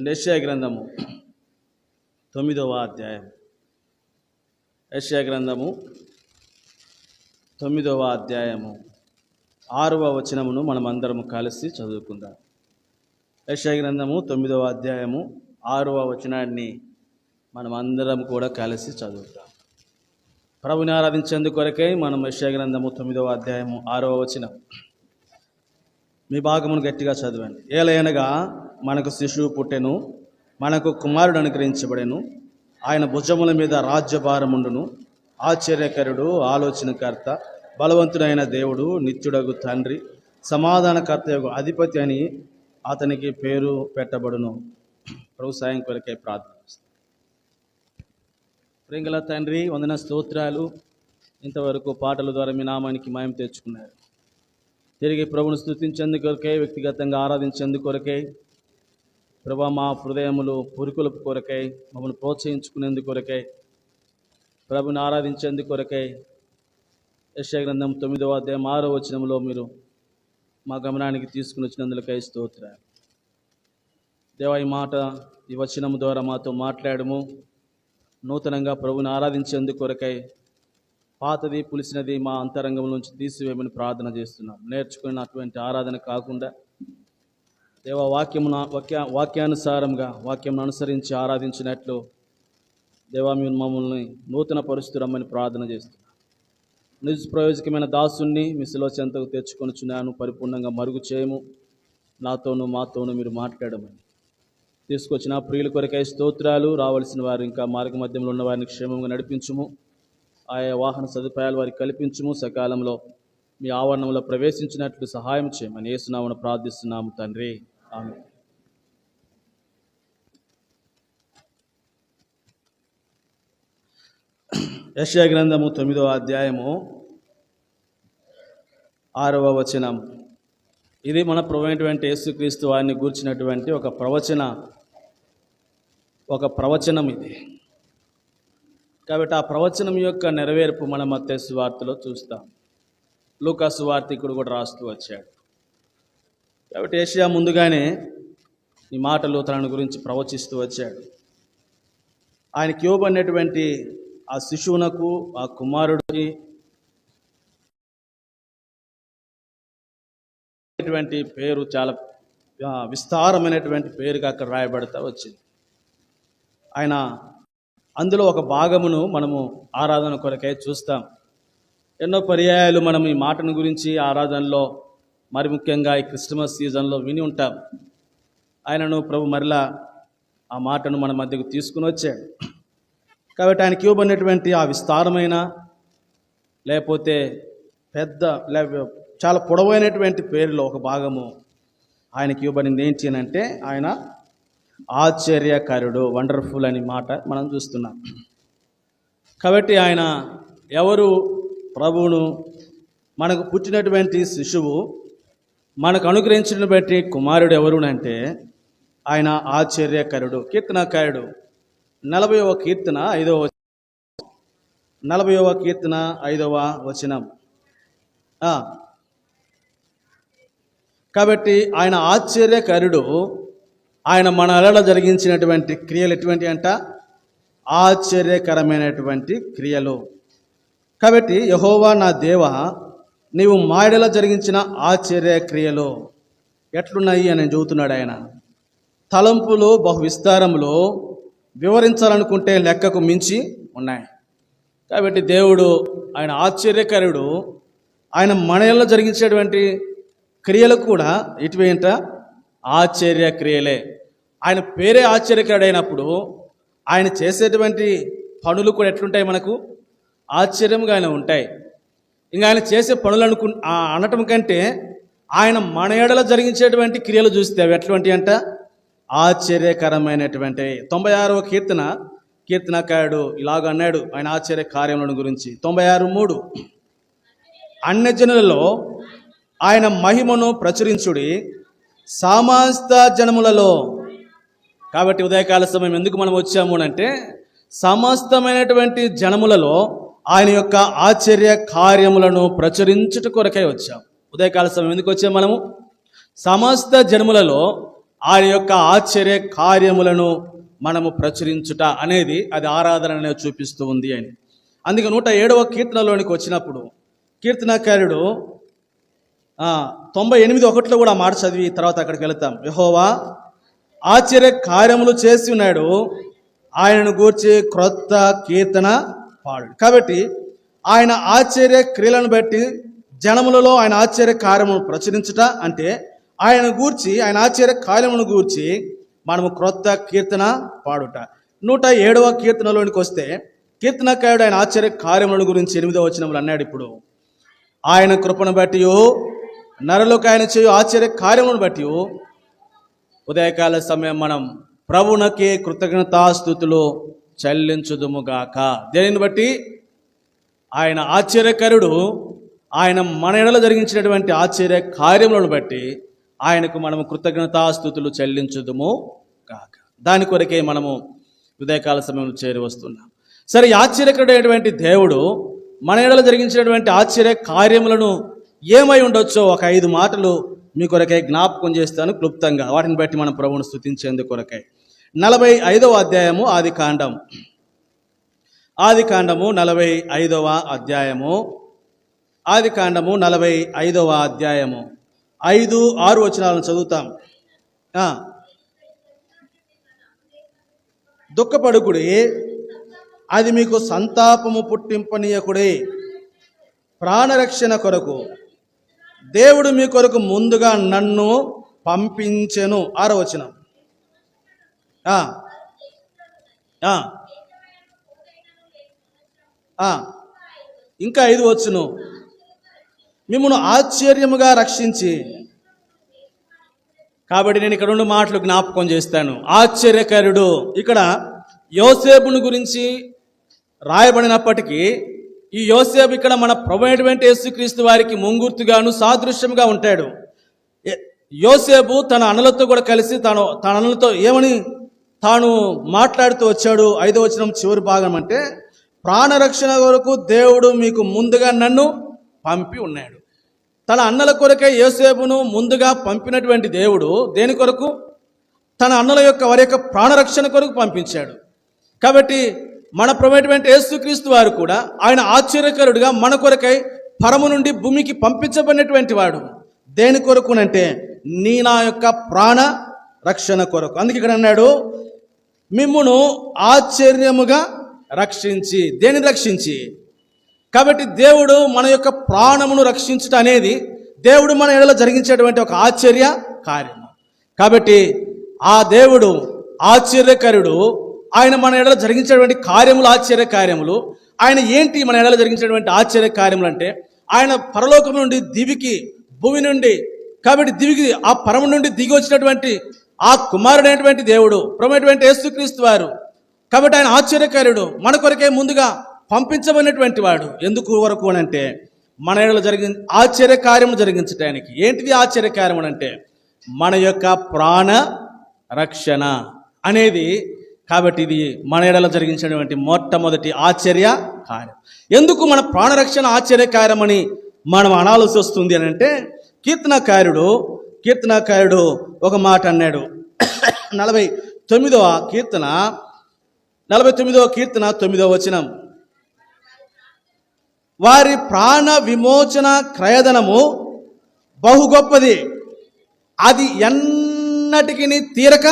యెషయా గ్రంథము 9వ అధ్యాయం. యెషయా గ్రంథము 9వ అధ్యాయము 6వ వచనమును మనం అందరము కలిసి చదువుకుందాం. యెషయా గ్రంథము 9వ అధ్యాయము 6వ వచనాన్ని మనం అందరం కూడా కలిసి చదువుతాం. ప్రభుని ఆరాధించేందుకు కొరకై మనం యెషయా గ్రంథము 9వ అధ్యాయము 6వ వచనం. మీ భాగమును గట్టిగా చదవండి. ఏలయనగా మనకు శిశువు పుట్టెను, మనకు కుమారుడు అనుగ్రహించబడెను, ఆయన భుజముల మీద రాజ్యభారముండును. ఆశ్చర్యకరుడు, ఆలోచనకర్త, బలవంతుడైన దేవుడు, నిత్యుడగు తండ్రి, సమాధానకర్త యొక్క అధిపతి అని అతనికి పేరు పెట్టబడును. ప్రభు సాయం కొరకై ప్రార్థన. ప్రింగల తండ్రి, వందన స్తోత్రాలు. ఇంతవరకు పాటల ద్వారా మీ నామానికి మహిమ తెచ్చుకున్నారు. తిరిగి ప్రభును స్తుతించేందుకు కొరకై, వ్యక్తిగతంగా ఆరాధించేందుకు కొరకై, ప్రభు మా హృదయములు పురుకుల కొరకై, మమ్మల్ని ప్రోత్సహించుకునేందుకు కొరకై, ప్రభుని ఆరాధించేందుకు కొరకై యెషయా గ్రంథం 9వ అధ్యాయం 6వ వచనంలో మీరు మా గమనానికి తీసుకుని వచ్చినందుకై స్తోత్రాలు. దేవా, ఈ మాట ఈ వచనం ద్వారా మాతో మాట్లాడము. నూతనంగా ప్రభుని ఆరాధించేందుకు కొరకై పాతది పులిసినది మా అంతరంగం నుంచి తీసివేయమని ప్రార్థన చేస్తున్నాం. నేర్చుకున్నటువంటి ఆరాధన కాకుండా దేవా వాక్యానుసారంగా వాక్యం అనుసరించి ఆరాధించినట్లు దేవా మీరు మమ్మల్ని నూతన పరుస్తురమ్మని ప్రార్థన చేస్తున్నాం. నిష్ప్రయోజకమైన దాసుని మీ శిలువ చెంతకు తెచ్చుకొనిచున్నాను. పరిపూర్ణంగా మరుగు చేయము. నాతోనూ మాతోనూ మీరు మాట్లాడమని తీసుకొచ్చిన ప్రియుల కొరకై స్తోత్రాలు. రావాల్సిన వారు ఇంకా మార్గ మధ్యంలో ఉన్న వారిని క్షేమంగా నడిపించుము. ఆయా వాహన సదుపాయాలు వారికి కల్పించుము. సకాలంలో మీ ఆవరణంలో ప్రవేశించినట్లు సహాయం చేయమని యేసునామమున ప్రార్థిస్తున్నాము తండ్రి, ఆమేన్. యెషయా గ్రంథము 9వ అధ్యాయము 6వ వచనం. ఇది మన ప్రభువైనటువంటి యేసుక్రీస్తు వారిని గూర్చినటువంటి ఒక ప్రవచనం ఇది. కాబట్టి ఆ ప్రవచనం యొక్క నెరవేర్పు మనం మత్తయి సువార్తలో చూస్తాం. లూకా సువార్తికుడు కూడా రాస్తూ వచ్చాడు. కాబట్టి యెషయా ముందుగానే ఈ మాటలు తనను గురించి ప్రవచిస్తూ వచ్చాడు. ఆయనకి ఇవ్వబడినటువంటి ఆ శిశువునకు, ఆ కుమారుడికి పేరు చాలా విస్తారమైనటువంటి పేరుగా అక్కడ రాయబడతా వచ్చింది. ఆయన అందులో ఒక భాగమును మనము ఆరాధన కొరకై చూస్తాం. ఎన్నో పర్యాయాలు మనం ఈ మాటను గురించి ఆరాధనలో, మరి ముఖ్యంగా ఈ క్రిస్మస్ సీజన్లో విని ఉంటాం. ఆయనను ప్రభు మరలా ఆ మాటను మన మధ్యకు తీసుకుని వచ్చాడు. కాబట్టి ఆయనకి ఇవ్వబడినటువంటి ఆ విస్తారమైన లేకపోతే చాలా పొడవైనటువంటి పేరులో ఒక భాగము ఆయనకి ఇవ్వబడింది. ఏంటి అని అంటే ఆయన ఆశ్చర్యకరుడు, వండర్ఫుల్ అని మాట మనం చూస్తున్నాం. కాబట్టి ఆయన ఎవరు? ప్రభువును, మనకు పుట్టినటువంటి శిశువు, మనకు అనుగ్రహించినటువంటి కుమారుడు ఎవరు అంటే ఆయన ఆశ్చర్యకరుడు. కీర్తనకారుడు 40వ కీర్తన 5వ వచనం. కాబట్టి ఆయన ఆశ్చర్యకరుడు. ఆయన మన అలలో జరిగించినటువంటి క్రియలు ఎటువంటి అంట? ఆశ్చర్యకరమైనటువంటి క్రియలు. కాబట్టి యెహోవా నా దేవా, నీవు మా యెడల జరిగించిన ఆశ్చర్య క్రియలు ఎట్లున్నాయి అని చెబుతున్నాడు. ఆయన తలంపులు బహు విస్తారములో వివరించాలనుకుంటే లెక్కకు మించి ఉన్నాయి. కాబట్టి దేవుడు ఆయన ఆశ్చర్యకరుడు. ఆయన మన యెడల జరిగించేటువంటి క్రియలు కూడా ఇటువేంట ఆశ్చర్య క్రియలే. ఆయన పేరే ఆశ్చర్యకరుడైనప్పుడు ఆయన చేసేటువంటి పనులు కూడా ఎట్లుంటాయి? మనకు ఆశ్చర్యంగానే ఉంటాయి. ఇంకా ఆయన చేసే పనులు అనటం కంటే ఆయన మన యెడల జరిగించేటువంటి క్రియలు చూస్తే అవి ఎటువంటి అంట? ఆశ్చర్యకరమైనటువంటి. 96వ కీర్తనకారుడు ఇలాగ అన్నాడు ఆయన ఆశ్చర్య కార్యములను గురించి. 96:3 అన్యజనులలో ఆయన మహిమను ప్రచురించుడి సమస్త జనములలో. కాబట్టి ఉదయకాల సమయం ఎందుకు మనం వచ్చాము అంటే సమస్తమైనటువంటి జనములలో ఆయన యొక్క ఆశ్చర్య కార్యములను ప్రచురించుట కొరకై వచ్చాం. ఉదయకాల సమయం ఎందుకు వచ్చాము? మనము సమస్త జనములలో ఆయన యొక్క ఆశ్చర్య కార్యములను మనము ప్రచురించుట అనేది అది ఆరాధన అనేది చూపిస్తూ ఉంది అని. అందుకే 107వ కీర్తనలోనికి వచ్చినప్పుడు కీర్తనకారుడు 98:1 కూడా మాట చదివి తర్వాత అక్కడికి వెళతాం. యెహోవా ఆశ్చర్య కార్యములు చేసి ఉన్నాడు, ఆయనను గూర్చి క్రొత్త కీర్తన పాడు. కాబట్టి ఆయన ఆశ్చర్య క్రియలను బట్టి జనములలో ఆయన ఆశ్చర్య కార్యములను ప్రచురించుట అంటే ఆయన గూర్చి, ఆయన ఆశ్చర్య కార్యములను గూర్చి మనము క్రొత్త కీర్తన పాడుట. 107వ కీర్తనలోనికి వస్తే కీర్తనకారుడు ఆయన ఆశ్చర్య కార్యములను గురించి 8వ వచనములు అన్నాడు. ఇప్పుడు ఆయన కృపను బట్టి నరులకు ఆయన చేయు ఆశ్చర్య కార్యములను బట్టి ఉదయకాల సమయం మనం ప్రభువునకే కృతజ్ఞతాస్తుతులు చెల్లించుదుముగాక. దేనిని బట్టి? ఆయన ఆశ్చర్యకరుడు, ఆయన మన ఎడల జరిగించినటువంటి ఆశ్చర్య కార్యములను బట్టి ఆయనకు మనము కృతజ్ఞతాస్తుతులు చెల్లించుదుము గాక. దాని కొరకే మనము ఉదయకాల సమయంలో చేరి వస్తున్నాం. సరే, ఆశ్చర్యకరుడైనటువంటి దేవుడు మన ఎడల జరిగించినటువంటి ఆశ్చర్య కార్యములను ఏమై ఉండొచ్చో ఒక 5 మాటలు మీ కొరకై జ్ఞాపకం చేస్తాను క్లుప్తంగా. వాటిని బట్టి మనం ప్రభువును స్తుతించేందుకు కొరకై 45వ అధ్యాయము ఆదికాండము 45వ అధ్యాయము ఆదికాండము 45వ అధ్యాయము 5-6 వచనాలను చదువుతాం. దుఃఖపడుకుడి, అది మీకు సంతాపము పుట్టింపనీయకుడి. ప్రాణరక్షణ కొరకు దేవుడు మీ కొరకు ముందుగా నన్ను పంపించెను. 6వ వచనం. ఇంకా 5 వచ్చును. మిమ్మును ఆశ్చర్యముగా రక్షించి. కాబట్టి నేను ఇక్కడ 2 మాటలు జ్ఞాపకం చేస్తాను. ఆశ్చర్యకరుడు. ఇక్కడ యోసేపును గురించి రాయబడినప్పటికీ ఈ యోసేపు ఇక్కడ మన ప్రభువైనటువంటి యేసుక్రీస్తు వారికి ముంగుర్తుగాను సాదృశ్యంగా ఉంటాడు. యోసేపు తన అన్నలతో కూడా కలిసి తన అన్నలతో ఏమని తాను మాట్లాడుతూ వచ్చాడు. 5వ వచనం చివరి భాగం అంటే, ప్రాణరక్షణ కొరకు దేవుడు మీకు ముందుగా నన్ను పంపి ఉన్నాడు. తన అన్నల కొరకే యోసేపును ముందుగా పంపినటువంటి దేవుడు దేని కొరకు? తన అన్నల యొక్క వారి యొక్క ప్రాణరక్షణ కొరకు పంపించాడు. కాబట్టి మన ప్రభువైనటువంటి యేసుక్రీస్తు వారు కూడా ఆయన ఆశ్చర్యకరుడుగా మన కొరకై పరము నుండి భూమికి పంపించబడినటువంటి వాడు. దేని కొరకునంటే నా యొక్క ప్రాణ రక్షణ కొరకు. అందుకే ఇక్కడ అన్నాడు, మిమ్మును ఆశ్చర్యముగా రక్షించి. దేనిని రక్షించి? కాబట్టి దేవుడు మన యొక్క ప్రాణమును రక్షించడం అనేది దేవుడు మన ఎడల జరిగించేటువంటి ఒక ఆశ్చర్య కార్యము. కాబట్టి ఆ దేవుడు ఆశ్చర్యకరుడు. ఆయన మన ఎడల జరిగించేటువంటి కార్యములు ఆశ్చర్య కార్యములు. ఆయన ఏంటి మన ఎడల జరిగించేటువంటి ఆశ్చర్య కార్యములు అంటే, ఆయన పరలోకం నుండి దివికి, భూమి నుండి, కాబట్టి దివికి ఆ పరము నుండి దిగి వచ్చినటువంటి ఆ కుమారుడైనటువంటి దేవుడు ప్రభువైనటువంటి యేసుక్రీస్తు వారు. కాబట్టి ఆయన ఆశ్చర్యకార్యుడు, మన కొరకే ముందుగా పంపించబడినటువంటి వాడు. ఎందుకు వరకు అని అంటే మన ఎడల ఆశ్చర్య కార్యము జరిగించడానికి. ఏంటిది ఆశ్చర్య కార్యము అంటే? మన యొక్క ప్రాణ రక్షణ అనేది. కాబట్టి ఇది మన ఎడల జరిగించినటువంటి మొట్టమొదటి ఆశ్చర్య కార్యం. ఎందుకు మన ప్రాణరక్షణ ఆశ్చర్య కార్యమని మనం అనాల్సి వస్తుంది అని అంటే, కీర్తనకారుడు ఒక మాట అన్నాడు. 49వ కీర్తన 9వ వచనం. వారి ప్రాణ విమోచన క్రయధనము బహు గొప్పది, అది ఎన్నటికి తీరక.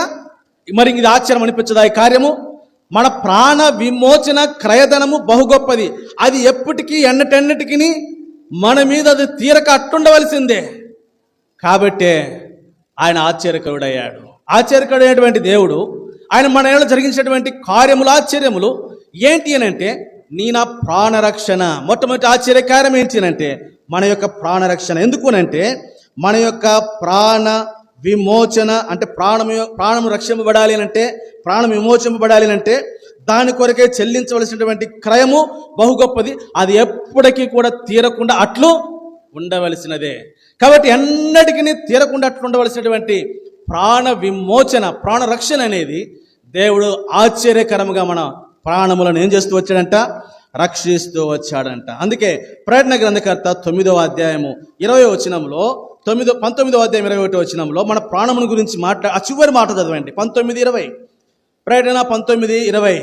మరి ఇది ఆశ్చర్యం అనిపించదా ఈ కార్యము? మన ప్రాణ విమోచన క్రయధనము బహు గొప్పది, అది ఎప్పటికీ ఎన్నటెన్నటికి మన మీద అది తీరక అట్టుండవలసిందే. కాబట్టే ఆయన ఆశ్చర్యకరుడయ్యాడు. ఆశ్చర్యకరుడైనటువంటి దేవుడు ఆయన మన ఏళ్ళ జరిగించినటువంటి కార్యములు ఆశ్చర్యములు ఏంటి అని అంటే, నా ప్రాణరక్షణ. మొట్టమొదటి ఆశ్చర్యకార్యం ఏంటి అని అంటే మన యొక్క ప్రాణరక్షణ. ఎందుకు అంటే మన యొక్క ప్రాణ విమోచన అంటే ప్రాణము రక్షింపబడాలి అంటే, ప్రాణం విమోచింపబడాలి అంటే దాని కొరకే చెల్లించవలసినటువంటి క్రయము బహు గొప్పది, అది ఎప్పటికీ కూడా తీరకుండా అట్లు ఉండవలసినదే. కాబట్టి ఎన్నటికీ తీరకుండా అట్లు ఉండవలసినటువంటి ప్రాణ విమోచన, ప్రాణ రక్షణ అనేది దేవుడు ఆశ్చర్యకరముగా మన ప్రాణములను ఏం చేస్తూ వచ్చాడంట? రక్షిస్తూ వచ్చాడంట. అందుకే ప్రకటన గ్రంథకర్త 9వ అధ్యాయము 20వ వచనంలో 19వ అధ్యాయం 21వ వచనంలో మన ప్రాణమును గురించి ఆ చివరి మాట చదవండి. 19:20 ప్రకటన 19:20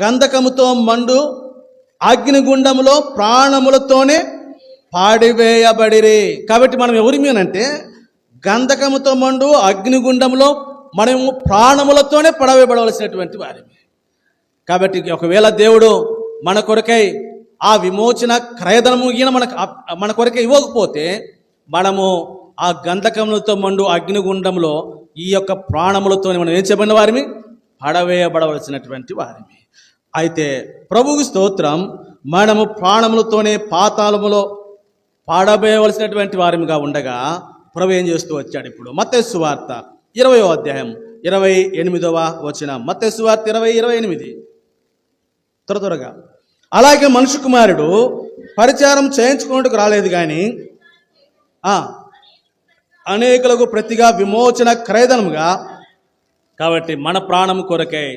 గంధకముతో మండు అగ్నిగుండములో ప్రాణములతోనే పాడివేయబడిరి. కాబట్టి మనం ఎవరిమేనంటే గంధకముతో మండు అగ్నిగుండంలో మనము ప్రాణములతోనే పడవేయబడవలసినటువంటి వారిని. కాబట్టి ఒకవేళ దేవుడు మన కొరకై ఆ విమోచన క్రయధనము మన కొరకై ఇవ్వకపోతే మనము ఆ గంధకములతో మండు అగ్నిగుండంలో ఈ యొక్క ప్రాణములతోనే మనం ఏం చేయబడిన వారిని పడవేయబడవలసినటువంటి వారిని. అయితే ప్రభువుకి స్తోత్రం, మనము ప్రాణములతోనే పాతాళములో పాడవేయవలసినటువంటి వారిగా ఉండగా ప్రభు ఏం చేస్తూ వచ్చాడు. ఇప్పుడు మత్తయి సువార్త 20వ అధ్యాయం 28వ వచనం. మత్తయి సువార్త 20:28 త్వరగా. అలాగే మనుష్య కుమారుడు పరిచారం చేయించుకున్నట్టుకు రాలేదు కానీ అనేకులకు ప్రతిగా విమోచన క్రయధనముగా. కాబట్టి మన ప్రాణం కొరకై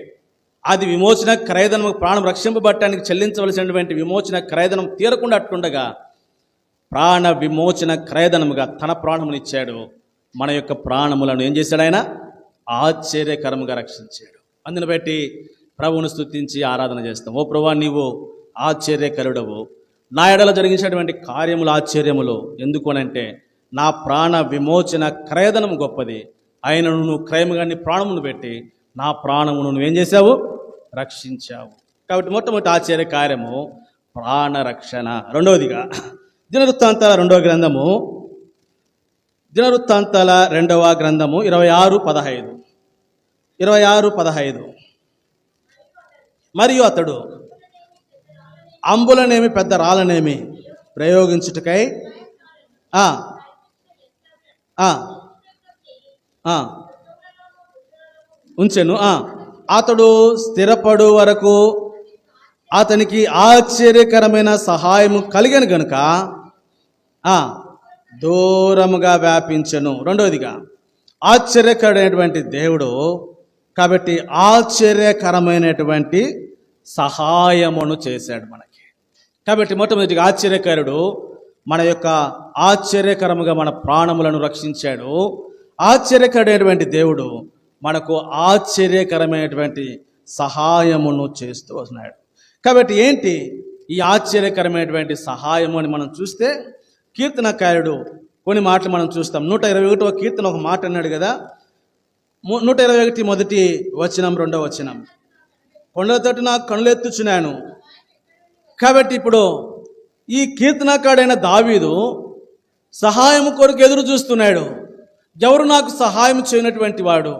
అది విమోచన క్రయధనము, ప్రాణం రక్షింపబట్టడానికి చెల్లించవలసినటువంటి విమోచన క్రయధనం తీరకుండా అట్టుండగా ప్రాణ విమోచన క్రయధనముగా తన ప్రాణమునిచ్చాడు. మన యొక్క ప్రాణములను ఏం చేశాడు? ఆయన ఆశ్చర్యకరముగా రక్షించాడు. అందుని బట్టి ప్రభువును స్తుతించి ఆరాధన చేస్తాం. ఓ ప్రభువా, నీవు ఆశ్చర్యకరుడవు, నా ఎడల జరిగించినటువంటి కార్యములు ఆశ్చర్యములు. ఎందుకు అనంటే నా ప్రాణ విమోచన క్రయధనం గొప్పది. ఆయనను నువ్వు క్రయముగాన్ని ప్రాణమును పెట్టి నా ప్రాణమును నువ్వేం చేశావు? రక్షించావు. కాబట్టి మొట్టమొదటి ఆశ్చర్య కార్యము ప్రాణరక్షణ. రెండవదిగా దినవృత్తాంతాల 2వ గ్రంథము 26:15 మరియు అతడు అంబులనేమి పెద్ద రాళ్ళనేమి ప్రయోగించుటకై ఉంచెను. అతడు స్థిరపడు వరకు అతనికి ఆశ్చర్యకరమైన సహాయము కలిగను గనుక దూరముగా వ్యాపించెను. రెండవదిగా ఆశ్చర్యకరమైనటువంటి దేవుడు, కాబట్టి ఆశ్చర్యకరమైనటువంటి సహాయమును చేశాడు మనకి. కాబట్టి మొట్టమొదటిగా ఆశ్చర్యకరుడు మన యొక్క ఆశ్చర్యకరముగా మన ప్రాణములను రక్షించాడు. ఆశ్చర్యకరమైనటువంటి దేవుడు మనకు ఆశ్చర్యకరమైనటువంటి సహాయమును చేస్తూ వస్తున్నాడు. కాబట్టి ఏంటి ఈ ఆశ్చర్యకరమైనటువంటి సహాయము అని మనం చూస్తే, కీర్తనకారుడు కొన్ని మాటలు మనం చూస్తాం. 121వ కీర్తన ఒక మాట అన్నాడు కదా. 121 మొదటి వచనం 2వ వచనం, కొండల తట్టు నాకు కనులెత్తుచున్నాను. కాబట్టి ఇప్పుడు ఈ కీర్తనకారుడైన దావీదు సహాయం కొరకు ఎదురు చూస్తున్నాడు. ఎవరు నాకు సహాయం చేయనటువంటి వాడు?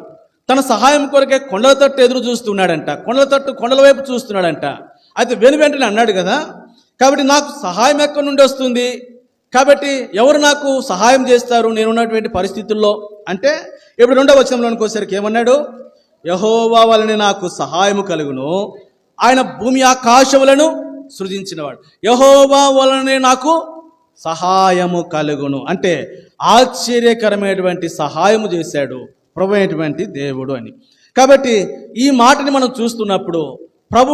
తన సహాయం కొరకే కొండల తట్టు ఎదురు చూస్తున్నాడంట. కొండల వైపు చూస్తున్నాడంట. అయితే వెంటనే అన్నాడు కదా, కాబట్టి నాకు సహాయం ఎక్కడి నుండి వస్తుంది? కాబట్టి ఎవరు నాకు సహాయం చేస్తారు నేనున్నటువంటి పరిస్థితుల్లో అంటే, ఇప్పుడు 2వ వచనంలోనికి వచ్చేసరికి ఏమన్నాడు? యెహోవా వలనే నాకు సహాయము కలుగును, ఆయన భూమి ఆకాశములను సృజించినవాడు. యెహోవా వలనే నాకు సహాయము కలుగును అంటే ఆశ్చర్యకరమైనటువంటి సహాయము చేశాడు ప్రభు అయినటువంటి దేవుడు అని. కాబట్టి ఈ మాటని మనం చూస్తున్నప్పుడు ప్రభు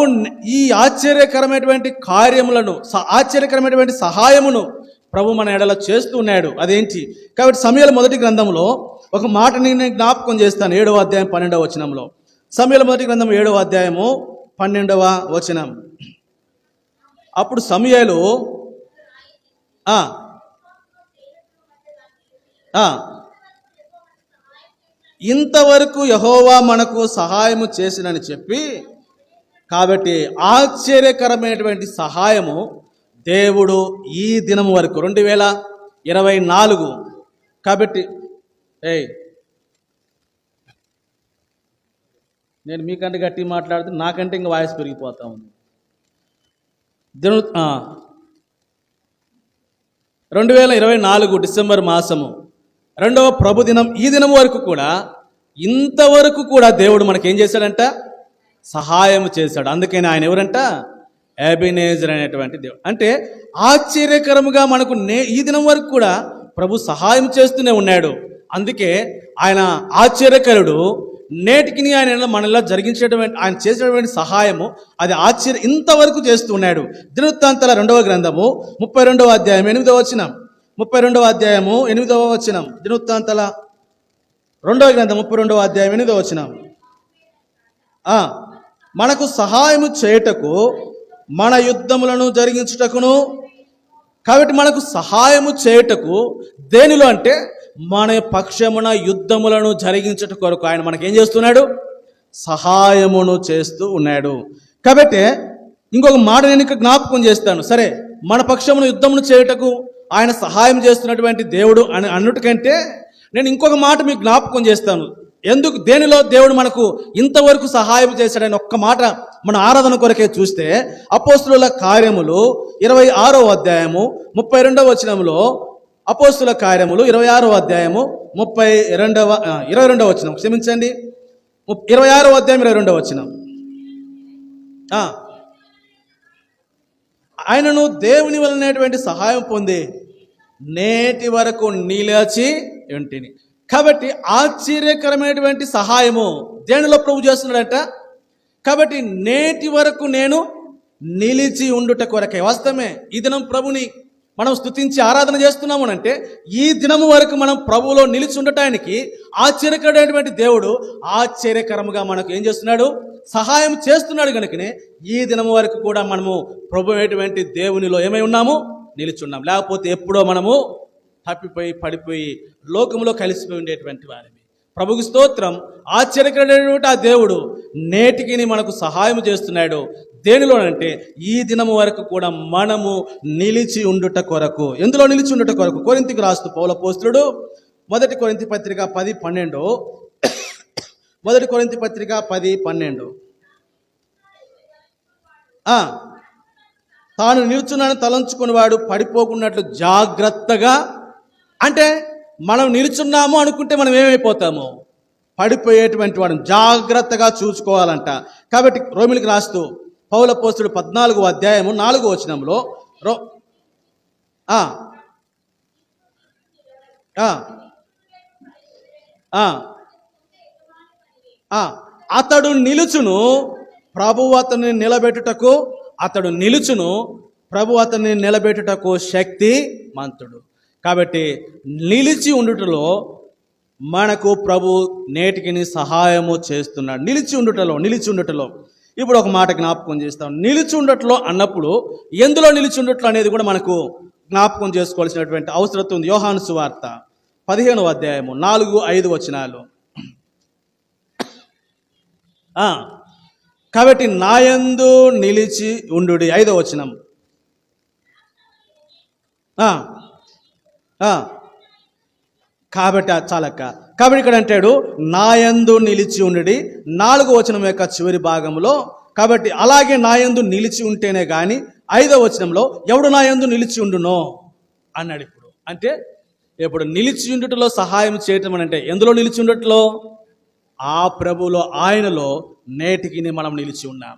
ఈ ఆశ్చర్యకరమైనటువంటి కార్యములను, ఆశ్చర్యకరమైనటువంటి సహాయమును ప్రభు మన ఎడల చేస్తున్నాడు. అదేంటి? కాబట్టి సమూయేలు మొదటి గ్రంథంలో ఒక మాటని నేను జ్ఞాపకం చేస్తాను. 7వ అధ్యాయం 12వ వచనంలో. సమూయేలు మొదటి గ్రంథం 7వ అధ్యాయము 12వ వచనం. అప్పుడు సమూయేలు ఇంతవరకు యెహోవా మనకు సహాయము చేసినని చెప్పి, కాబట్టి ఆశ్చర్యకరమైనటువంటి సహాయము దేవుడు ఈ దినం వరకు 2024 కాబట్టి నేను మీకంటే గట్టి మాట్లాడితే నాకంటే ఇంకా వాయిస్ పెరిగిపోతా ఉంది. 2024 డిసెంబర్ మాసము 2వ ప్రభు దినం ఈ దినం వరకు కూడా, ఇంతవరకు కూడా దేవుడు మనకేం చేశాడంట? సహాయం చేశాడు. అందుకని ఆయన ఎవరంట? ఎబెనేజర్ అనేటువంటి దేవుడు. అంటే ఆశ్చర్యకరముగా మనకు ఈ దినం వరకు కూడా ప్రభు సహాయం చేస్తూనే ఉన్నాడు. అందుకే ఆయన ఆశ్చర్యకరుడు. నేటికి ఆయన మనలో జరిగించేటువంటి, ఆయన చేసేటువంటి సహాయము అది ఇంతవరకు చేస్తూ ఉన్నాడు. దినవృత్తాంతాల 2వ గ్రంథము 32వ అధ్యాయం 8వ వచనం. 32వ అధ్యాయము 8వ వచనం. దినవృత్తాంతాల 2వ గ్రంథం 32వ అధ్యాయం 8వ వచనం. మనకు సహాయము చేయుటకు మన యుద్ధములను జరిగించుటకును. కాబట్టి మనకు సహాయము చేయుటకు దేనిలో అంటే మన పక్షమున యుద్ధములను జరిగించుట కొరకు ఆయన మనకేం చేస్తున్నాడు? సహాయమును చేస్తూ ఉన్నాడు. కాబట్టి ఇంకొక మాట నేను ఇక్కడ జ్ఞాపకం చేస్తాను. సరే, మన పక్షమును యుద్ధమును చేయుటకు ఆయన సహాయం చేస్తున్నటువంటి దేవుడు అని అన్నిటికంటే నేను ఇంకొక మాట మీకు జ్ఞాపకం చేస్తాను. ఎందుకు, దేనిలో దేవుడు మనకు ఇంతవరకు సహాయం చేశాడని ఒక్క మాట మన ఆరాధన కొరకే చూస్తే, అపోస్తుల కార్యములు 26వ అధ్యాయము 32వ వచనంలో, అపోస్తుల కార్యములు 26వ అధ్యాయము 22వ వచనం, క్షమించండి, 26వ అధ్యాయం 22వ వచనం. ఆయనను దేవుని వలనటువంటి సహాయం పొంది నేటి వరకు నిలిచి ఉంటిని. కాబట్టి ఆశ్చర్యకరమైనటువంటి సహాయము దేనిలో ప్రభు చేస్తున్నాడంట. కాబట్టి నేటి వరకు నేను నిలిచి ఉండుట కొరకే. వాస్తవమే, ఈ దినం ప్రభుని మనం స్తుతించి ఆరాధన చేస్తున్నాము అంటే ఈ దినము వరకు మనం ప్రభువులో నిలిచి ఉండటానికి ఆశ్చర్యకరమైనటువంటి దేవుడు ఆశ్చర్యకరముగా మనకు ఏం చేస్తున్నాడు? సహాయం చేస్తున్నాడు. కనుకనే ఈ దినము వరకు కూడా మనము ప్రభు అయినటువంటి దేవునిలో ఏమై ఉన్నాము? నిలిచున్నాం. లేకపోతే ఎప్పుడో మనము తప్పిపోయి పడిపోయి లోకంలో కలిసిపోయి ఉండేటువంటి వారిని. ప్రభుకి స్తోత్రం. ఆశ్చర్యకరమైనటువంటి ఆ దేవుడు నేటికి మనకు సహాయం చేస్తున్నాడు. దేనిలోనంటే ఈ దినము వరకు కూడా మనము నిలిచి ఉండుట కొరకు. ఎందులో నిలిచి ఉండుట కొరకు? కొరింథీకి రాస్తూ పౌలు అపోస్తలుడు 1 కొరింథీ పత్రిక 10:12, 1 కొరింథీ పత్రిక 10:12, తాను నిలుచున్నాను తలంచుకునేవాడు పడిపోకున్నట్లు జాగ్రత్తగా. అంటే మనం నిలుచున్నాము అనుకుంటే మనం ఏమైపోతాము? పడిపోయేటువంటి వాడు. జాగ్రత్తగా చూసుకోవాలంట. కాబట్టి రోమిలికి రాస్తూ పౌలు అపోస్తలుడు 14వ అధ్యాయము 4వ వచనంలో అతడు నిలుచును, ప్రభువు అతన్ని నిలబెట్టుటకు. అతడు నిలుచును, ప్రభు అతన్ని నిలబెట్టుటకు శక్తి మంతుడు. కాబట్టి నిలిచి ఉండుటలో మనకు ప్రభు నేటికి సహాయము చేస్తున్నాడు. నిలిచి ఉండుటలో ఇప్పుడు ఒక మాట జ్ఞాపకం చేస్తాం. నిలిచి ఉండట్లో అన్నప్పుడు ఎందులో నిలిచి ఉండట్లో అనేది కూడా మనకు జ్ఞాపకం చేసుకోవాల్సినటువంటి అవసరం ఉంది. యోహాను సువార్త 15వ అధ్యాయము 4-5 వచనాలు. కాబట్టి నాయందు నిలిచి ఉండు, 5వ వచనం. కాబట్టి చాలక్క. కాబట్టి ఇక్కడ అంటాడు నాయందు నిలిచి ఉండి, 4వ వచనం యొక్క చివరి భాగంలో. కాబట్టి అలాగే నాయందు నిలిచి ఉంటేనే కానీ 5వ వచనంలో ఎవడు నాయందు నిలిచి ఉండునో అన్నాడు. అంటే ఇప్పుడు నిలిచి ఉండుటలో సహాయం చేయటం అని అంటే ఎందులో నిలిచి ఉండట్లో? ఆ ప్రభువులో, ఆయనలో నేటికి మనం నిలిచి ఉన్నాం.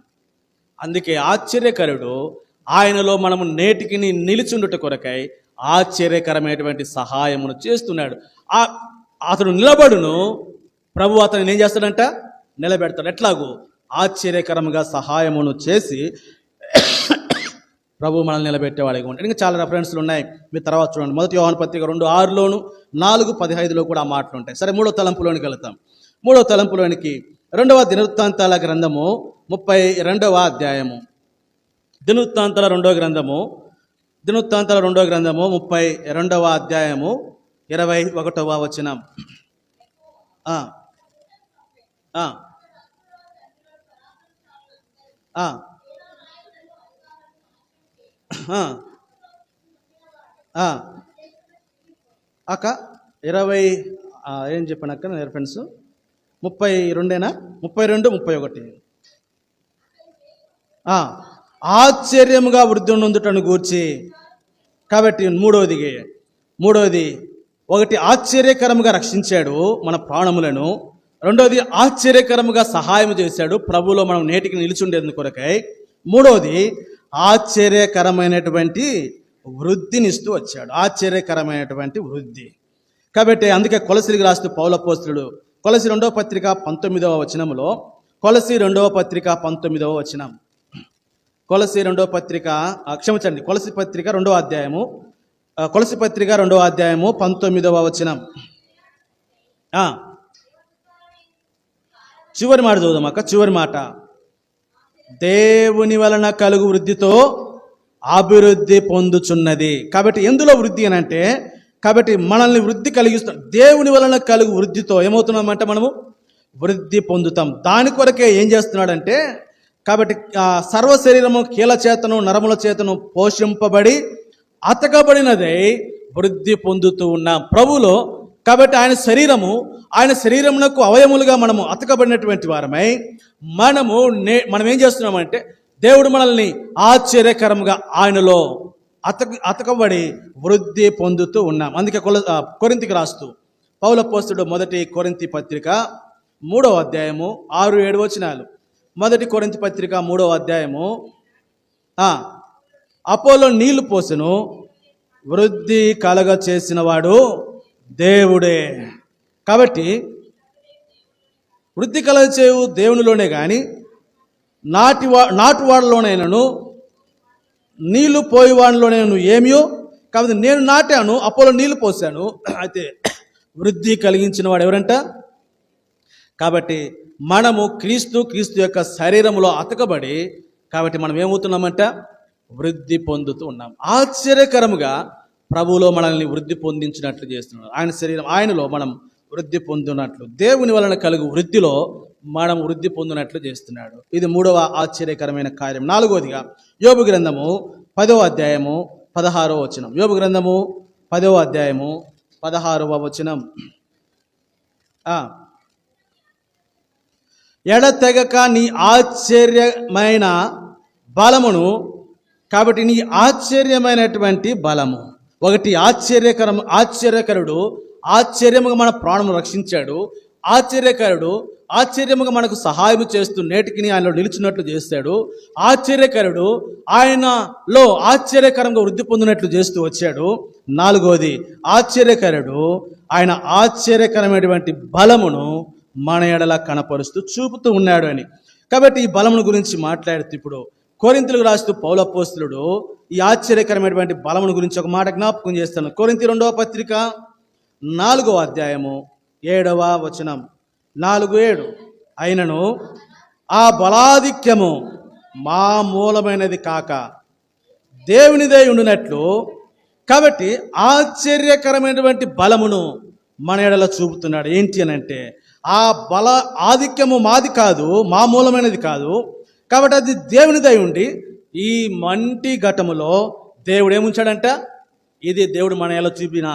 అందుకే ఆశ్చర్యకరుడు ఆయనలో మనము నేటికి నిలిచి ఉండుట కొరకై ఆశ్చర్యకరమైనటువంటి సహాయమును చేస్తున్నాడు. అతడు నిలబడును, ప్రభు అతను ఏం చేస్తాడంట? నిలబెడతాడు. ఎట్లాగూ ఆశ్చర్యకరముగా సహాయమును చేసి ప్రభు మనల్ని నిలబెట్టేవాడిగా ఉంటాడు. ఇంకా చాలా రెఫరెన్స్లు ఉన్నాయి, మీరు తర్వాత చూడండి. 1 యోహాను పత్రిక 2:6లోను 4:15లో కూడా ఆ మాటలు ఉంటాయి. సరే, 3వ తలంపులోనికి వెళతాం. 3వ తలంపులోనికి 2వ దినవృత్తాంతాల గ్రంథము 32వ అధ్యాయము. దినవృత్తాంతాల 2వ గ్రంథము 32వ అధ్యాయము 21వ వచనం. అక్క 20 ఏం చెప్పానక్క రెఫరెన్స్? 32 31. ఆశ్చర్యముగా వృద్ధి నొందుటను గూర్చి. కాబట్టి మూడవది 1 ఆశ్చర్యకరముగా రక్షించాడు మన ప్రాణములను. 2వది ఆశ్చర్యకరముగా సహాయం చేశాడు ప్రభువులో మనం నేటికి నిలిచుండేందుకు కొరకై. 3వది ఆశ్చర్యకరమైనటువంటి వృద్ధినిస్తూ వచ్చాడు. ఆశ్చర్యకరమైనటువంటి వృద్ధి. కాబట్టి అందుకే కొలసీకి రాస్తూ పౌలు అపోస్తలుడు కొలసీ 2వ పత్రిక 19వ వచనంలో, కొలసీ 2వ పత్రిక 19వ వచనం, కొలసీ పత్రిక 2వ అధ్యాయము కొలసి పత్రిక 2వ అధ్యాయము 19వ వచనం. చివరి మాట చూద్దాం అక్క. చివరి మాట, దేవుని వలన కలుగు వృద్ధితో అభివృద్ధి పొందుచున్నది. కాబట్టి ఎందులో వృద్ధి అని అంటే, కాబట్టి మనల్ని వృద్ధి కలిగిస్తాం. దేవుని వలన కలుగు వృద్ధితో ఏమవుతున్నామంటే మనము వృద్ధి పొందుతాం. దాని కొరకే ఏం చేస్తున్నాడంటే, కాబట్టి సర్వ శరీరము కీల చేతను నరముల చేతను పోషింపబడి అతకబడినదై వృద్ధి పొందుతూ ఉన్నాం ప్రభువులో. కాబట్టి ఆయన శరీరమునకు అవయములుగా మనము అతకబడినటువంటి వారమై మనం ఏం చేస్తున్నామంటే, దేవుడు మనల్ని ఆశ్చర్యకరముగా ఆయనలో అతకబడి వృద్ధి పొందుతూ ఉన్నాం. అందుకే కొరింథీకి రాస్తూ పౌలు అపోస్తలుడు 1 కొరింథీ పత్రిక 3వ అధ్యాయము 6-7 వచనాలు. 1 కొరింథీ పత్రిక 3వ అధ్యాయము, అపోలో నీళ్లు పోసెను, వృద్ధి కలగ చేసిన వాడు దేవుడే. కాబట్టి వృద్ధి కలగ చేయు దేవునిలోనే కానీ నాటువాడలోనైనాను నీళ్లు పోయేవాడిలోనైనా ఏమియో. కాబట్టి నేను నాటాను, అపోలో నీళ్లు పోసాను, అయితే వృద్ధి కలిగించిన వాడు ఎవరంట? కాబట్టి మనము క్రీస్తు యొక్క శరీరంలో అతకబడి, కాబట్టి మనం ఏమవుతున్నామంట? వృద్ధి పొందుతూ ఉన్నాం. ఆశ్చర్యకరముగా ప్రభువులో మనల్ని వృద్ధి పొందించినట్లు చేస్తున్నాడు. ఆయనలో మనం వృద్ధి పొందినట్లు, దేవుని వలన కలుగు వృద్ధిలో మనం వృద్ధి పొందినట్లు చేస్తున్నాడు. ఇది 3వ ఆశ్చర్యకరమైన కార్యం. 4వదిగా యోబు గ్రంథము 10వ అధ్యాయము 16వ వచనం. యోబు గ్రంథము 10వ అధ్యాయము 16వ వచనం. ఎడతెగక నీ ఆశ్చర్యమైన బలమును, కాబట్టి నీ ఆశ్చర్యమైనటువంటి బలము. ఒకటి ఆశ్చర్యకరుడు ఆశ్చర్యముగా మన ప్రాణము రక్షించాడు. ఆశ్చర్యముగా మనకు సహాయం చేస్తూ నేటికి ఆయనలో నిలిచినట్లు చేస్తాడు. ఆశ్చర్యకరుడు ఆయనలో ఆశ్చర్యకరంగా వృద్ధి పొందినట్లు చేస్తూ వచ్చాడు. 4వది, ఆశ్చర్యకరుడు ఆయన ఆశ్చర్యకరమైనటువంటి బలమును మన ఎడల కనపరుస్తూ చూపుతూ ఉన్నాడు అని. కాబట్టి ఈ బలమును గురించి మాట్లాడుతూ ఇప్పుడు కొరింథీయులకు రాస్తూ పౌలు అపోస్తలుడు ఈ ఆశ్చర్యకరమైనటువంటి బలమును గురించి ఒక మాట జ్ఞాపకం చేస్తాను. కొరింథీ 2వ పత్రిక 4వ అధ్యాయము 7వ వచనం. 4:7, అయినను ఆ బలాధిక్యము మా మూలమైనది కాక దేవునిదే ఉండినట్లు, కాబట్టి ఆశ్చర్యకరమైనటువంటి బలమును మన ఎడల చూపుతున్నాడు. ఏంటి అని అంటే, ఆ బల ఆధిక్యము మాది కాదు, మా మూలమైనది కాదు. కాబట్టి అది దేవునిదై ఉండి ఈ మంటి ఘటములో దేవుడు ఏముంచాడంట? ఇది దేవుడు మన ఎలా చూపిన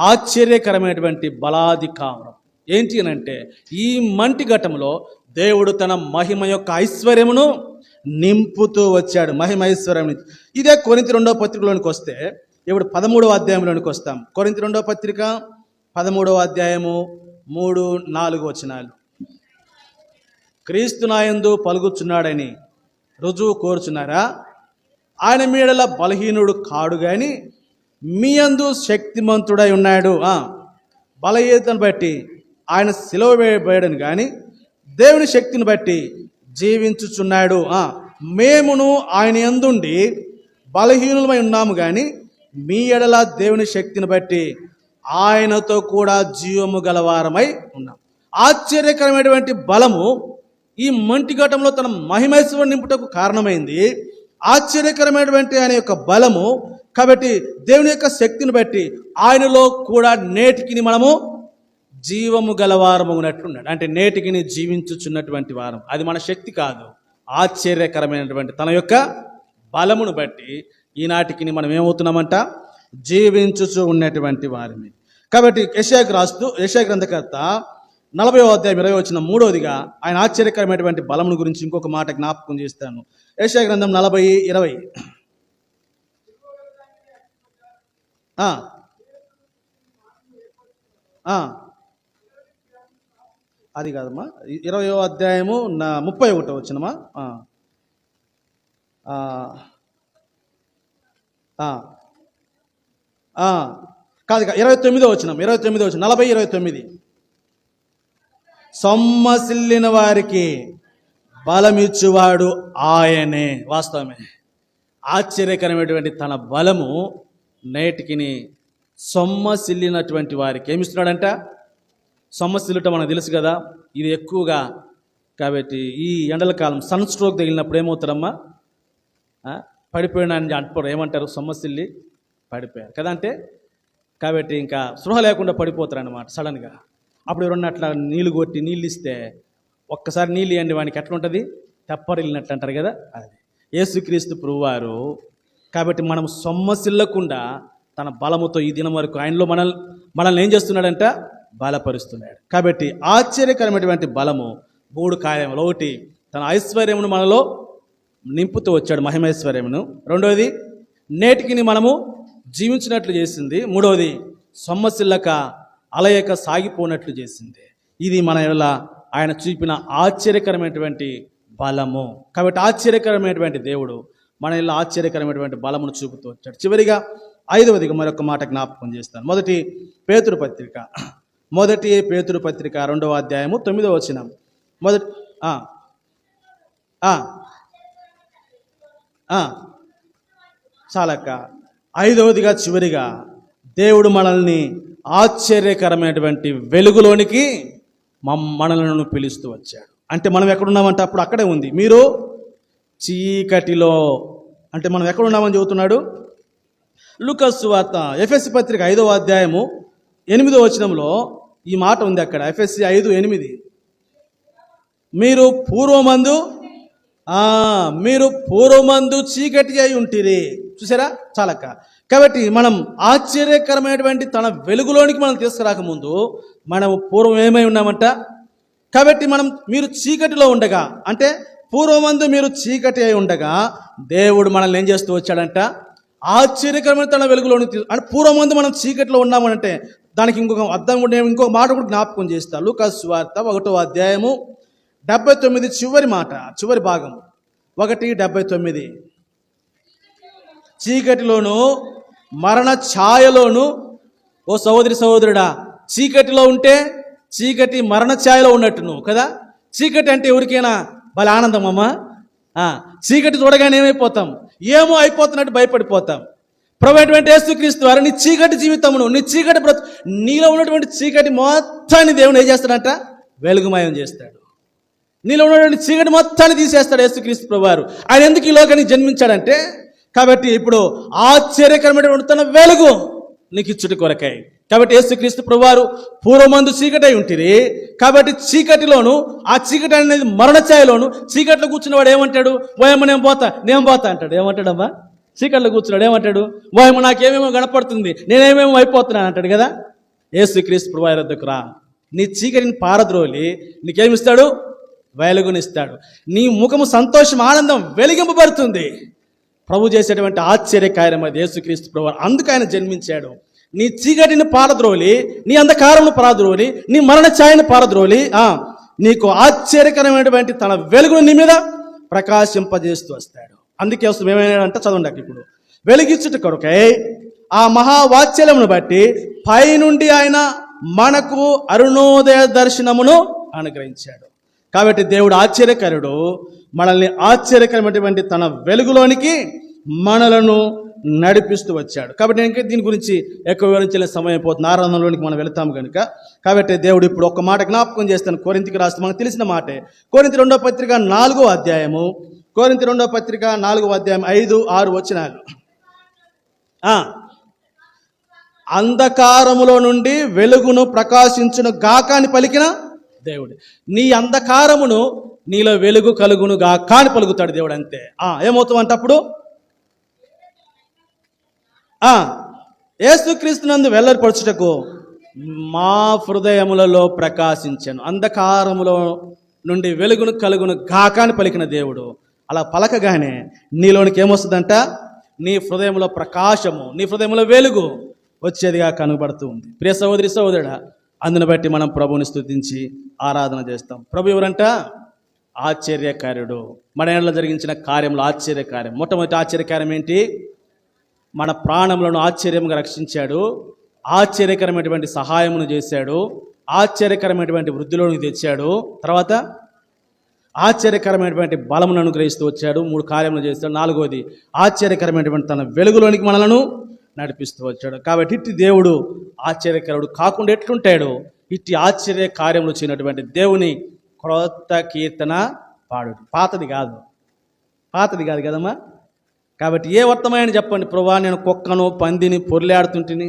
ఆశ్చర్యకరమైనటువంటి బలాధికారం. ఏంటి అని అంటే, ఈ మంటి ఘటములో దేవుడు తన మహిమ యొక్క ఐశ్వర్యమును నింపుతూ వచ్చాడు. మహిమ ఐశ్వర్యం. ఇదే కొరింథీ 2వ పత్రికలోనికి వస్తే, ఇప్పుడు 13వ అధ్యాయంలోనికి వస్తాం. కొరింథీ 2వ పత్రిక 13వ అధ్యాయము 3-4 వచనాలు. క్రీస్తు నాయందు పలుకుచున్నాడని రుజువు కోరుచున్నారా? ఆయన మీడల బలహీనుడు కాడు గాని మీ యందు శక్తిమంతుడై ఉన్నాడు. బలహీనతను బట్టి ఆయన సిలువ వేయబడను కానీ దేవుని శక్తిని బట్టి జీవించుచున్నాడు. మేమును ఆయన యందుండి బలహీనులమై ఉన్నాము కానీ మీ ఎడల దేవుని శక్తిని బట్టి ఆయనతో కూడా జీవము గలవారమై ఉన్నాం. ఆశ్చర్యకరమైనటువంటి బలము ఈ మంటి ఘటంలో తన మహిమైశ్వర్యం నింపుటకు కారణమైంది. ఆశ్చర్యకరమైనటువంటి ఆయన యొక్క బలము, కాబట్టి దేవుని యొక్క శక్తిని బట్టి ఆయనలో కూడా నేటికి మనము జీవము గలవారము ఉన్నట్లున్నాడు. అంటే నేటికి జీవించుచున్నటువంటి వారం. అది మన శక్తి కాదు, ఆశ్చర్యకరమైనటువంటి తన యొక్క బలమును బట్టి ఈనాటికి మనం ఏమవుతున్నామంట? జీవించుచు ఉన్నటువంటి వారిని. కాబట్టి యెషయా గ్రంథకర్త 40వ అధ్యాయం 20 వచనం 3వదిగా ఆయన ఆశ్చర్యకరమైనటువంటి బలమును గురించి ఇంకొక మాట జ్ఞాపకం చేస్తాను. యెషయా గ్రంథం 40:20. అది కాదమ్మా, 20వ అధ్యాయము 31వ వచనమా? కాదు, 29వ వచనం. 40:29. సొమ్మసిల్లిన వారికి బలమిచ్చువాడు ఆయనే. వాస్తవమే, ఆశ్చర్యకరమైనటువంటి తన బలము నేటికిని సొమ్మసిల్లినటువంటి వారికి ఏమిస్తున్నాడంట? సొమ్మసిల్లుట మనకు తెలుసు కదా, ఇది ఎక్కువగా. కాబట్టి ఈ ఎండల కాలం సన్ స్ట్రోక్ తగిలినప్పుడు ఏమవుతారమ్మా? పడిపోయినా అని అంటారు. ఏమంటారు? సొమ్మసిల్లి పడిపోయారు కదా అంటే. కాబట్టి ఇంకా స్పృహ లేకుండా పడిపోతారు అన్నమాట సడన్గా. అప్పుడు ఎవరన్నా అట్లా నీళ్ళు కొట్టి నీళ్ళు ఇస్తే, ఒక్కసారి నీళ్ళు ఇవ్వండి వానికి ఎట్లా ఉంటుంది? తెప్పరిల్లినట్లు అంటారు కదా, అది యేసుక్రీస్తు ప్రభువారు. కాబట్టి మనం సొమ్మసిల్లకుండా తన బలముతో ఈ దినం వరకు ఆయనలో మనల్ని ఏం చేస్తున్నాడంట? బలపరుస్తున్నాడు. కాబట్టి ఆశ్చర్యకరమైనటువంటి బలము 3 కార్యములు. 1, తన ఐశ్వర్యమును మనలో నింపుతూ వచ్చాడు, మహిమైశ్వర్యమును. 2వది, నేటికిని మనము జీవించినట్లు చేసింది. 3వది, సొమ్మసిల్లక అలయక సాగిపోనట్లు చేసింది. ఇది మన ఎలా ఆయన చూపిన ఆశ్చర్యకరమైనటువంటి బలము. కాబట్టి ఆశ్చర్యకరమైనటువంటి దేవుడు మన ఇలా ఆశ్చర్యకరమైనటువంటి బలమును చూపుతూ వచ్చాడు. చివరిగా 5వదిగా మరొక మాట జ్ఞాపకం చేస్తాను. మొదటి పేతురు పత్రిక 2వ అధ్యాయము 9వ వచనం. చాలక్క 5వదిగా చివరిగా దేవుడు మనల్ని ఆశ్చర్యకరమైనటువంటి వెలుగులోనికి మనలను పిలుస్తూ వచ్చాడు. అంటే మనం ఎక్కడున్నామంటే అప్పుడు అక్కడే ఉంది, మీరు చీకటిలో. అంటే మనం ఎక్కడున్నామని చెబుతున్నాడు? లూకాసు సువార్త ఎఫెసీ పత్రిక 5వ అధ్యాయము 8వ వచనంలో ఈ మాట ఉంది. అక్కడ ఎఫెసీ 5:8, మీరు పూర్వమందు చీకటి అయి ఉంటిరి. చూసారా? చాలక్క. కాబట్టి మనం ఆశ్చర్యకరమైనటువంటి తన వెలుగులోనికి మనం తీసుకురాకముందు మనం పూర్వం ఏమై ఉన్నామంట? కాబట్టి మీరు చీకటిలో ఉండగా, అంటే పూర్వమందు మీరు చీకటి అయి ఉండగా దేవుడు మనల్ని ఏం చేస్తూ వచ్చాడంట? ఆశ్చర్యకరమైన తన వెలుగులోనికి. అంటే పూర్వమందు మనం చీకటిలో ఉన్నామనంటే దానికి ఇంకొక అర్థం కూడా, ఇంకొక మాట కూడా జ్ఞాపకం చేస్తాను. లూకాసు సువార్త 1వ అధ్యాయము 79 చివరి మాట, చివరి భాగం 1:79. చీకటిలోను మరణ ఛాయలోను. ఓ సహోదరుడా, చీకటిలో ఉంటే చీకటి మరణ ఛాయలో ఉన్నట్టు నువ్వు కదా. చీకటి అంటే ఎవరికైనా వాళ్ళ ఆనందం అమ్మా. చీకటి చూడగానే ఏమైపోతాం? ఏమో అయిపోతున్నట్టు భయపడిపోతాం. ప్రభువైనటువంటి యేసుక్రీస్తు వారు నీ చీకటి జీవితమును, నీ చీకటి నీలో ఉన్నటువంటి చీకటి మొత్తాన్ని దేవుడు ఏం చేస్తాడంట? వెలుగుమయం చేస్తాడు. నీలో ఉన్నటువంటి చీకటి మొత్తాన్ని తీసేస్తాడు యేసుక్రీస్తు ప్రభువారు. ఆయన ఎందుకు ఈ లోకానికి జన్మించాడంటే, కాబట్టి ఇప్పుడు ఆశ్చర్యకరమైనటువంటి తన వెలుగు నీకు ఇచ్చుట కొరకై. కాబట్టి యేసుక్రీస్తు ప్రభువారు పూర్వమందు చీకటై ఉంటిరి. కాబట్టి చీకటిలోను, ఆ చీకటి అనేది మరణ ఛాయలోను, చీకట్లో కూర్చున్నవాడు ఏమంటాడు? ఓయమ్మ నేను పోతా అంటాడు. ఏమంటాడమ్మా? చీకట్లో కూర్చున్నాడు ఏమంటాడు? ఓయమ్మ నాకేమేమో కనపడుతుంది, నేనేమేమో అయిపోతున్నాను అంటాడు కదా. యేసుక్రీస్తు ప్రభువారి వద్దకు రా, నీ చీకటిని పారద్రోలి నీకేమిస్తాడు? వెలుగునిస్తాడు. నీ ముఖము సంతోషం, ఆనందం వెలిగింపబడుతుంది. ప్రభు చేసేటువంటి ఆశ్చర్యకార్యం అది యేసుక్రీస్తు ప్రభువారు. అందుకు ఆయన జన్మించాడు. నీ చీకటిని పారద్రోలి, నీ అంధకారమును పారద్రోలి, నీ మరణ ఛాయను పారద్రోలి నీకు ఆశ్చర్యకరమైనటువంటి తన వెలుగును నీ మీద ప్రకాశింపజేస్తూ వస్తాడు. అందుకే అవసరం ఏమైనాడంటే, చదవండి ఇప్పుడు, వెలిగించుట కొరకై ఆ మహావాత్సల్యమును బట్టి పైనుండి ఆయన మనకు అరుణోదయ దర్శనమును అనుగ్రహించాడు. కాబట్టి దేవుడు ఆశ్చర్యకరుడు. మనల్ని ఆశ్చర్యకరమైనటువంటి తన వెలుగులోనికి మనలను నడిపిస్తూ వచ్చాడు. కాబట్టి నేను దీని గురించి ఎక్కువ వివరించలే, సమయం అయిపోతుంది. ఆరాధనలోనికి మనం వెళతాము కనుక. కాబట్టి దేవుడు ఇప్పుడు ఒక మాట జ్ఞాపకం చేస్తాను. కొరింథీకి రాస్తే మనకు తెలిసిన మాటే. కొరింథీ 2వ పత్రిక 4వ అధ్యాయము, కొరింథీ 2వ పత్రిక 4వ అధ్యాయం 5-6 వచనాలు. అంధకారములో నుండి వెలుగును ప్రకాశించును గాక అని పలికిన దేవుడు. నీ అంధకారమును నీలో వెలుగు కలుగును గాక అని పలుకుతాడు దేవుడు. అంతే. ఏమవుతామంటే అప్పుడు యేసుక్రీస్తునందు వెల్లడిపరచుటకు మా హృదయములలో ప్రకాశించాను. అంధకారములో నుండి వెలుగును కలుగును గాక అని పలికిన దేవుడు. అలా పలకగానే నీలోనికి ఏమొస్తుందంట? నీ హృదయంలో ప్రకాశము, నీ హృదయంలో వెలుగు వచ్చేదిగా కనబడుతూ ఉంది. ప్రియ సహోదరి సహోదరుడా, అందుని బట్టి మనం ప్రభువుని స్తుతించి ఆరాధన చేస్తాం. ప్రభు ఎవరంట? ఆశ్చర్యకార్యుడు. మన ఏళ్ళలో జరిగించిన కార్యంలో ఆశ్చర్యకార్యం. మొట్టమొదటి ఆశ్చర్యకార్యం ఏంటి? మన ప్రాణములను ఆశ్చర్యంగా రక్షించాడు. ఆశ్చర్యకరమైనటువంటి సహాయమును చేశాడు. ఆశ్చర్యకరమైనటువంటి వృద్ధిలోనికి తెచ్చాడు. తర్వాత ఆశ్చర్యకరమైనటువంటి బలమును అనుగ్రహిస్తూ వచ్చాడు. 3 కార్యములు చేస్తాడు. 4వది ఆశ్చర్యకరమైనటువంటి తన వెలుగులోనికి మనలను నడిపిస్తూ వచ్చాడు. కాబట్టి ఇట్టి దేవుడు ఆశ్చర్యకరుడు కాకుండా ఎట్లుంటాడు? ఇట్టి ఆశ్చర్య కార్యములు చేయనటువంటి దేవుని క్రొత్త కీర్తన పాడు. పాతది కాదు కదమ్మా. కాబట్టి ఏ వర్తమానం చెప్పండి, ప్రభువా నేను కుక్కను పందిని పొర్లాడుతుంటిని,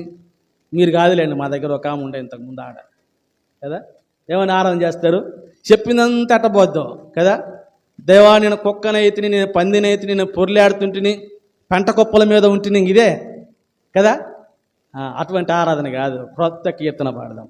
మీరు కాదులేండి, మా దగ్గర ఒక ఆమె ఉండే ఇంతకుముందు ఆడ కదా, ఏమైనా ఆరాధన చేస్తారు, చెప్పిందంతా అట్టబోద్దు కదా. దేవా నేను కుక్కనైతిని, నేను పందినైతిని, నేను పొర్లాడుతుంటిని, పెంట కుప్పల మీద ఉంటిని, ఇదే కదా. అటువంటి ఆరాధన కాదు, క్రొత్త కీర్తన పాడదాం.